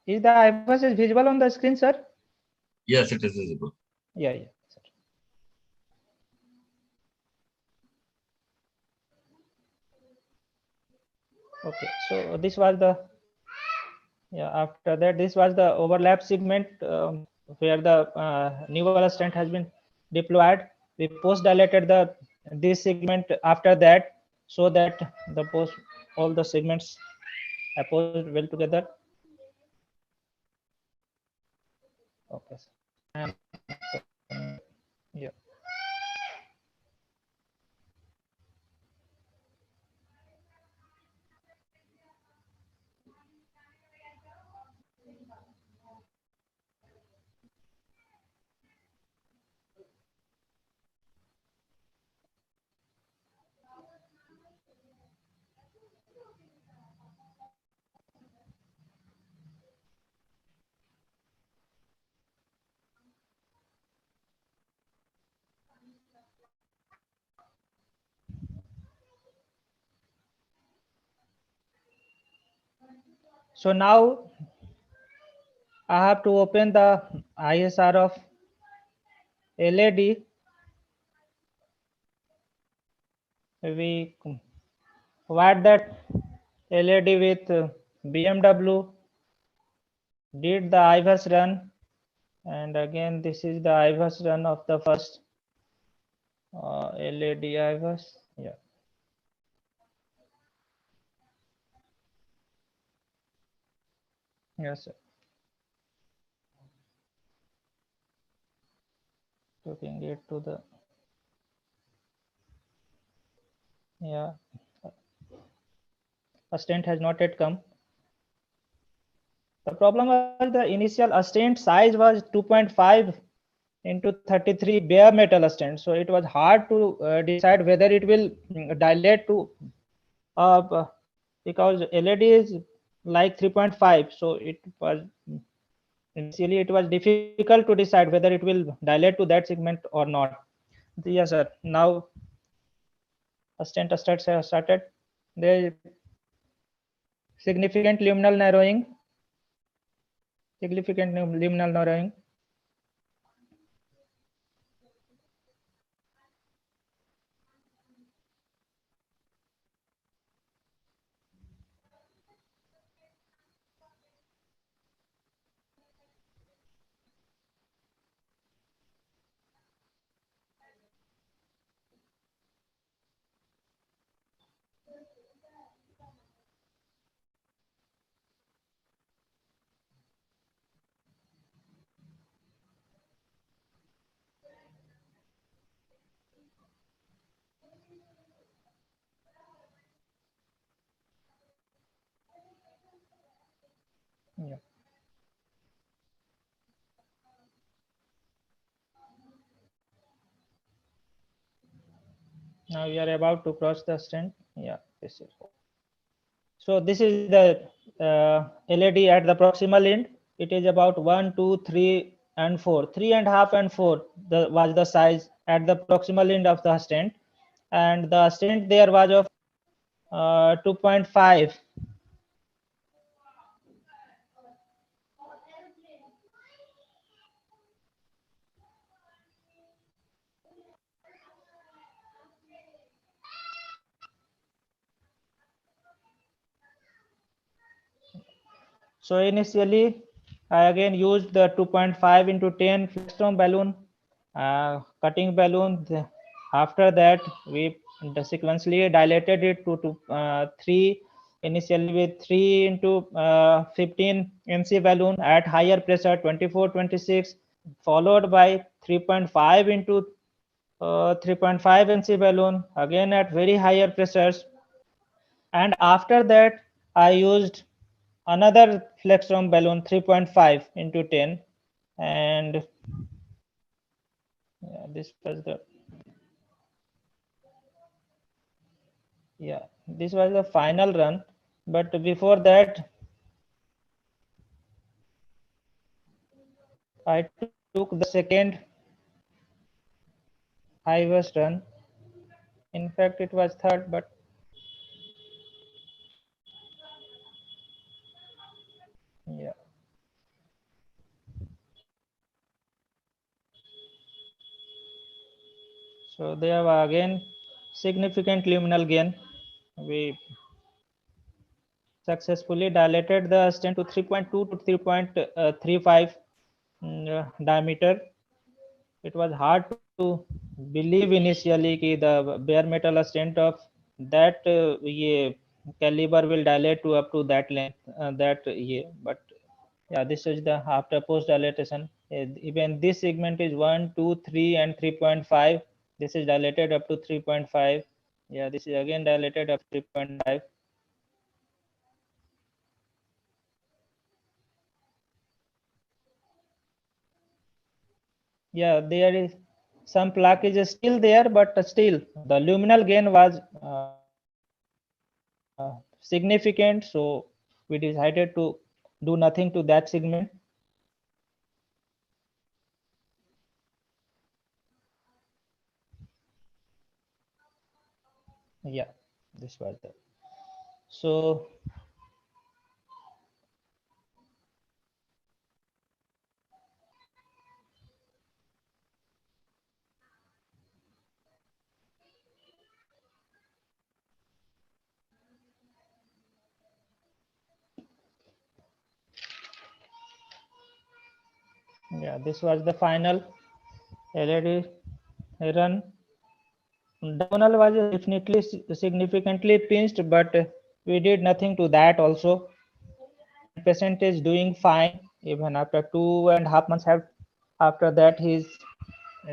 Is the IVUS is visible on the screen, sir? Yes, it is visible. Yeah, yeah. Sir. Okay, so this was the, yeah, after that this was the overlap segment where the neural stent has been deployed. We post dilated the this segment after that, so that the post all the segments apposed well together. Okay, and yeah. So now I have to open the ISR of LAD. We wired that LAD with BMW, did the IVUS run, and again this is the IVUS run of the first LAD IVUS. Yeah. Yes, sir. Looking it to the, yeah, a stent has not yet come. The problem was the initial stent size was 2.5 into 33 bare metal stents. So it was hard to decide whether it will dilate to because LED is like 3.5. So it was initially it was difficult to decide whether it will dilate to that segment or not. Yes, sir. Now stent stents have started. There is significant luminal narrowing. Significant luminal narrowing. Yeah. Now we are about to cross the stent. Yeah, this is. So this is the LED at the proximal end. It is about 1, 2, 3, and 4. 3.5 and 4 was the size at the proximal end of the stent, and the stent there was of 2.5. So initially, I again used the 2.5 into 10 flextome balloon, cutting balloon. After that, we sequentially dilated it to 3, initially with 3 into 15 NC balloon at higher pressure 24, 26, followed by 3.5 into 3.5 NC balloon again at very higher pressures. And after that, I used another flextome balloon 3.5 into 10, and yeah, this was the this was the final run. But before that, I took the second highest run. In fact, it was third, but yeah. So there were again significant luminal gain. We successfully dilated the stent to 3.2 to 3.35 diameter. It was hard to believe initially that the bare metal stent of that caliber will dilate to up to that length, but yeah, this is the after post dilatation. Even this segment is 1, 2, 3, and 3.5. This is dilated up to 3.5. Yeah, this is again dilated up to 3.5. Yeah, there is some plaque is still there, but still the luminal gain was significant. So we decided to do nothing to that segment. Yeah, this was the. So yeah, this was the final LED run. Diagonal was definitely significantly pinched, but we did nothing to that also. And patient is doing fine even after 2.5 months have. After that, he is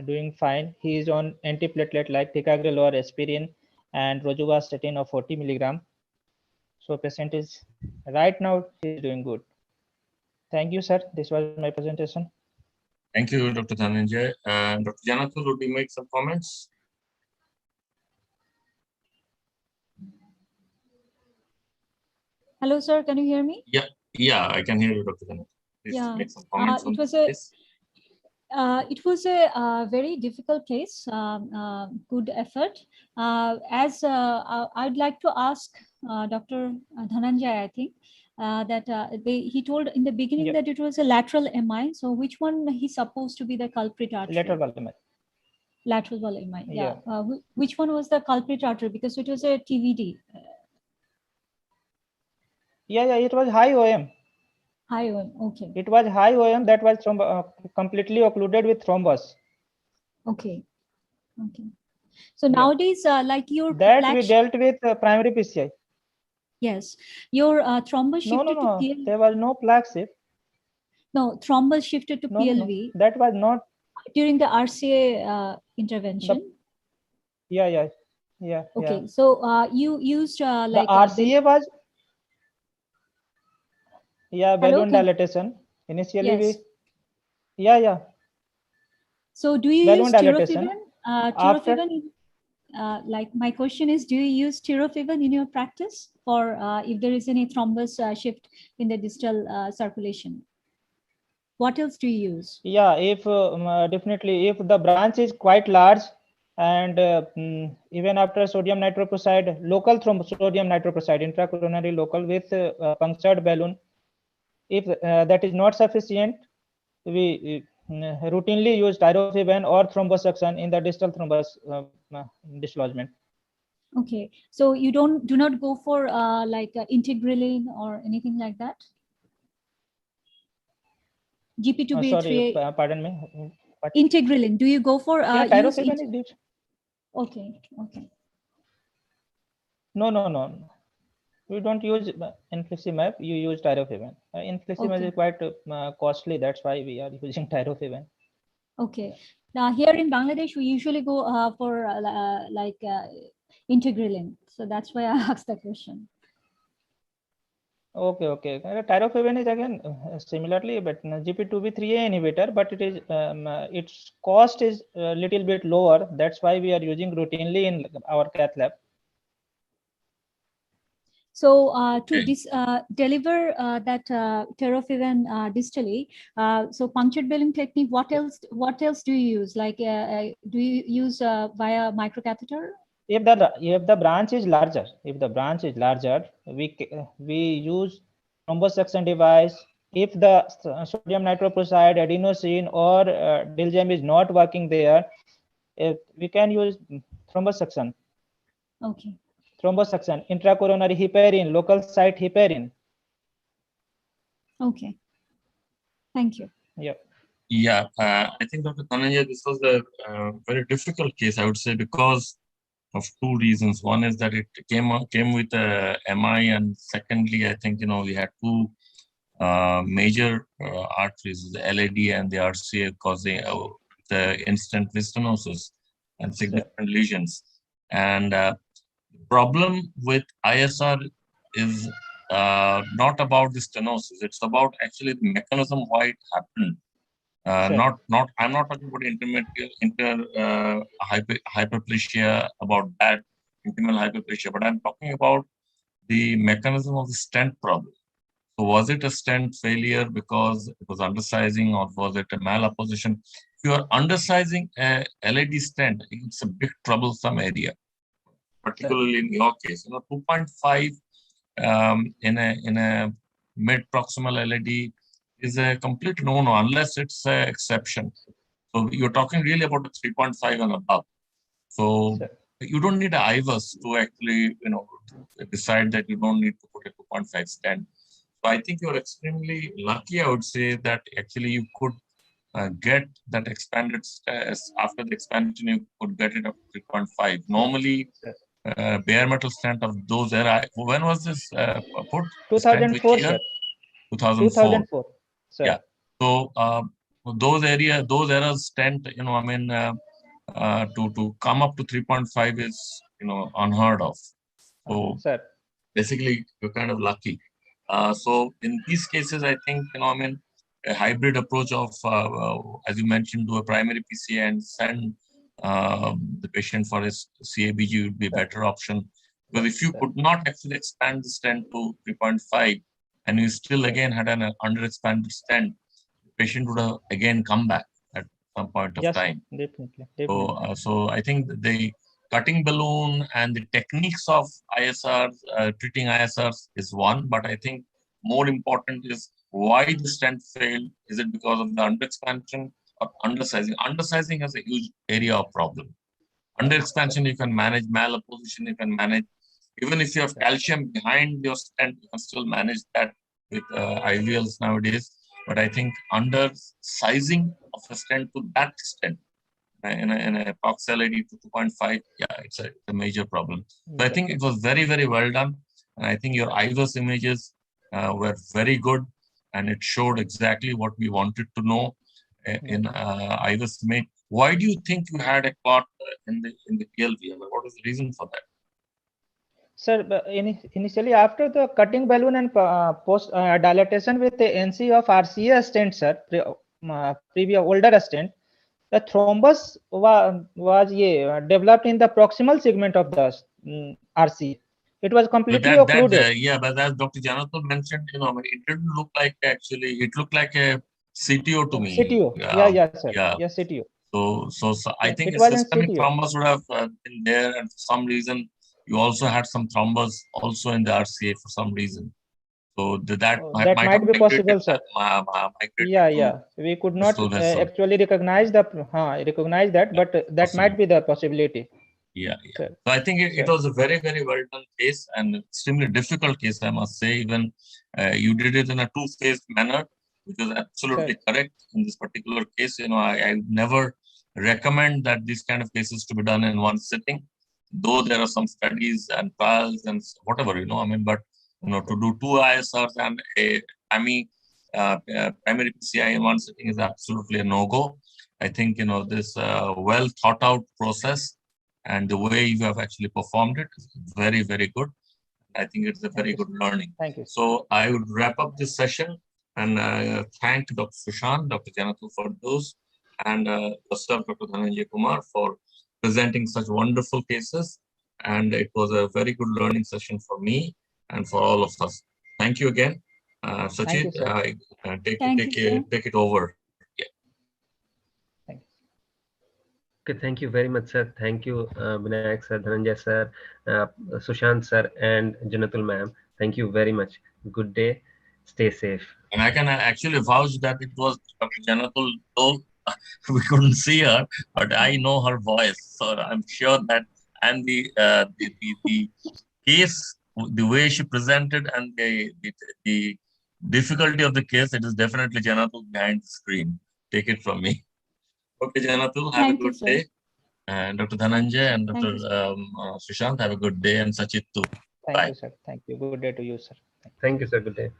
doing fine. He is on antiplatelet like ticagrelor or aspirin and rosuvastatin of 40 milligram. So patient is right now he is doing good. Thank you, sir. This was my presentation. Thank you, Dr. Dhananjay. Dr. Janathal, would you make some comments? Hello, sir. Can you hear me? Yeah, I can hear you, Dr. Janathal. Please make some comments on this. It was a very difficult case, good effort. I'd like to ask Dr. Dhananjay, I think, that he told in the beginning that it was a lateral MI. So which one he's supposed to be the culprit artery? Lateral wall MI. Lateral wall MI, yeah. Which one was the culprit artery? Because it was a TVD. Yeah, it was high OM. High OM, okay. It was high OM that was completely occluded with thrombus. Okay. So nowadays, like your that we dealt with primary PCI. Yes, your thrombus shifted to PLV. There was no plaque shift. No, thrombus shifted to PLV. No. That was not during the RCA intervention. Yeah. Okay, so you used like the RCA was balloon dilatation. Initially yes. So do you balloon use dilatation. tirofiban? Like my question is, do you use tirofiban in your practice for if there is any thrombus shift in the distal circulation? What else do you use? Yeah, if definitely if the branch is quite large and even after sodium nitroprusside, local sodium nitroprusside, intracoronary local with punctured balloon, if that is not sufficient, we routinely use tirofiban or thrombosuction in the distal thrombus dislodgement. Okay, so you do not go for like integralin or anything like that? GP2B3. Sorry, pardon me. What? Integralin. Do you go for tirofiban is used. Okay. No. We don't use infliximab. You use tirofiban. Infliximab is quite costly. That's why we are using tirofiban. Okay. Now here in Bangladesh, we usually go for like integralin. So that's why I asked the question. Okay. Tirofiban is again similarly, but GP2B3A inhibitor, but it is its cost is a little bit lower. That's why we are using routinely in our cath lab. So to deliver that tirofiban distally, so punctured balloon technique, what else do you use? Like do you use via microcatheter? If the branch is larger, we use thrombosuction device. If the sodium nitroprusside, adenosine, or dilgem is not working there, we can use thrombosuction. Okay. Thrombosuction, intracoronary heparin, local site heparin. Okay. Thank you. Yeah, I think Dr. Dhananjay, this was a very difficult case, I would say, because of two reasons. One is that it came with a MI, and secondly, I think we had two major arteries, the LAD and the RCA, causing the instant stenosis and significant lesions. And the problem with ISR is not about the stenosis; it's about actually the mechanism why it happened. I'm not talking about hyperplasia, about that intimal hyperplasia, but I'm talking about the mechanism of the stent problem. So was it a stent failure because it was undersizing, or was it a malapposition? If you are undersizing a LAD stent, it's a big troublesome area, particularly in your case. 2.5 in a mid proximal LAD is a complete no-no unless it's an exception. So you're talking really about a 3.5 and above. So you don't need an IVUS to actually, decide that you don't need to put a 2.5 stent. So I think you're extremely lucky, I would say, that actually you could get that expanded after the expansion, you could get it up to 3.5. Normally, bare metal stent of those era. When was this put? 2004, sir. 2004. Yeah. So those eras stent, to come up to 3.5 is unheard of. So basically, you're kind of lucky. So in these cases, I think a hybrid approach of, as you mentioned, do a primary PCI and send the patient for his CABG would be a better option. Because if you could not actually expand the stent to 3.5 and you still again had an underexpanded stent, the patient would have again come back at some point of time. Definitely. So I think the cutting balloon and the techniques of ISRs, treating ISRs is one, but I think more important is why the stent failed. Is it because of the underexpansion or undersizing? Undersizing has a huge area of problem. Underexpansion, you can manage. Malapposition, you can manage. Even if you have calcium behind your stent, you can still manage that with IVLs nowadays. But I think undersizing of a stent to that extent, in a POX LAD to 2.5, yeah, it's a major problem. So I think it was very, very well done. And I think your IVUS images were very good. And it showed exactly what we wanted to know in IVUS image. Why do you think you had a clot in the PLV? I mean, what was the reason for that? Sir, initially after the cutting balloon and post dilatation with the NC of RCA stent, sir, previous older stent, the thrombus was developed in the proximal segment of the RCA. It was completely occluded. Yeah, but as Dr. Janathal mentioned, it didn't look like actually, it looked like a CTO to me. CTO, yeah, sir. Yeah, CTO. So I think a systemic thrombus would have been there, and for some reason, you also had some thrombus also in the RCA for some reason. So that might be possible, sir. Yeah. We could not actually recognize that, but that might be the possibility. Yeah. So I think it was a very, very well done case and extremely difficult case, I must say. Even you did it in a two-phase manner, which was absolutely correct in this particular case. I never recommend that these kind of cases to be done in one sitting, though there are some studies and trials and whatever, but to do two ISRs and a primary PCI in one sitting is absolutely a no-go. I think, this well thought out process and the way you have actually performed it is very, very good. I think it's a very good learning. Thank you. So I would wrap up this session and thank Dr. Sushant, Dr. Janathal for those, and Dr. Dhananjay Kumar for presenting such wonderful cases. And it was a very good learning session for me and for all of us. Thank you again. Sachit, take it over. Okay, thank you very much, sir. Thank you, Vinayak sir, Dhananjay sir, Sushant sir, and Janathal ma'am. Thank you very much. Good day. Stay safe. And I can actually vouch that it was Dr. Janathal, though we couldn't see her, but I know her voice. So I'm sure that, and the case, the way she presented and the difficulty of the case, it is definitely Janathal behind the screen. Take it from me. Okay, Janathal, have a good day. And Dr. Dhananjay and Dr. Sushant, have a good day. And Sachit too. Thank you, sir. Thank you. Good day to you, sir. Thank you, sir. Good day.